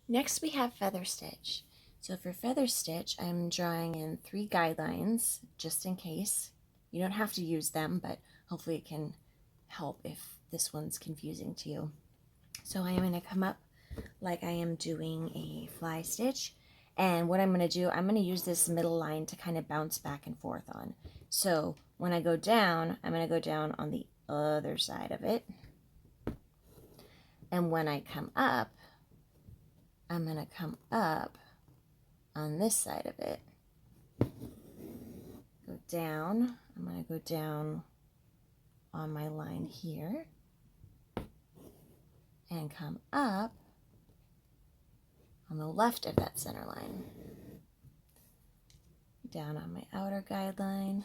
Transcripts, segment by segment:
Next we have feather stitch. So for feather stitch, I'm drawing in 3 guidelines just in case. You don't have to use them, but hopefully it can help if this one's confusing to you. So I am going to come up like I am doing a fly stitch. And what I'm going to do, I'm going to use this middle line to kind of bounce back and forth on. So when I go down, I'm going to go down on the other side of it. And when I come up, I'm going to come up on this side of it. Go down. I'm going to go down on my line here and come up on the left of that center line. Down on my outer guideline,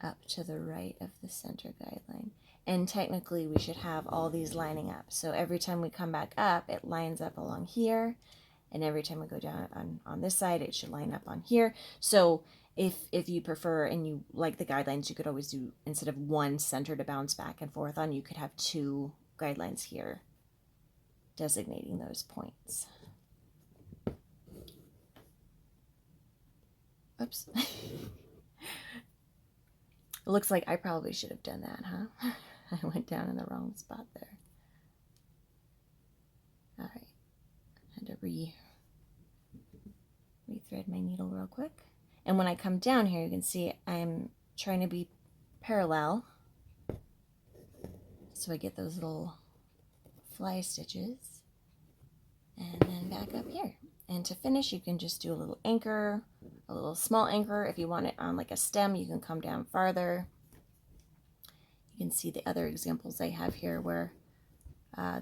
up to the right of the center guideline. And technically we should have all these lining up. So every time we come back up, it lines up along here. And every time we go down on this side, it should line up on here. So if you prefer and you like the guidelines, you could always do, instead of one center to bounce back and forth on, you could have 2 guidelines here designating those points. Oops. It looks like I probably should have done that, huh? I went down in the wrong spot there. All right, I had to rethread my needle real quick. And when I come down here, you can see I'm trying to be parallel, so I get those little fly stitches, and then back up here. And to finish, you can just do a little anchor, a little small anchor. If you want it on like a stem, you can come down farther. You can see the other examples I have here where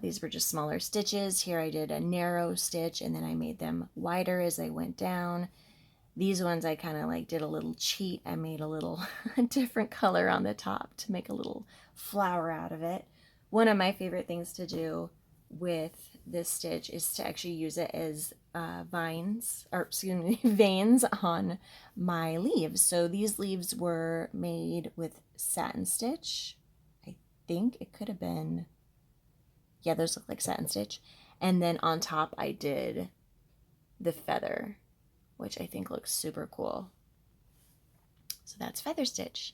these were just smaller stitches. Here I did a narrow stitch and then I made them wider as I went down. These ones I kind of like did a little cheat. I made a little different color on the top to make a little flower out of it. One of my favorite things to do with this stitch is to actually use it as veins on my leaves. So these leaves were made with satin stitch. I think it could have been, yeah, those look like satin stitch. And then on top I did the feather, which I think looks super cool. So that's feather stitch.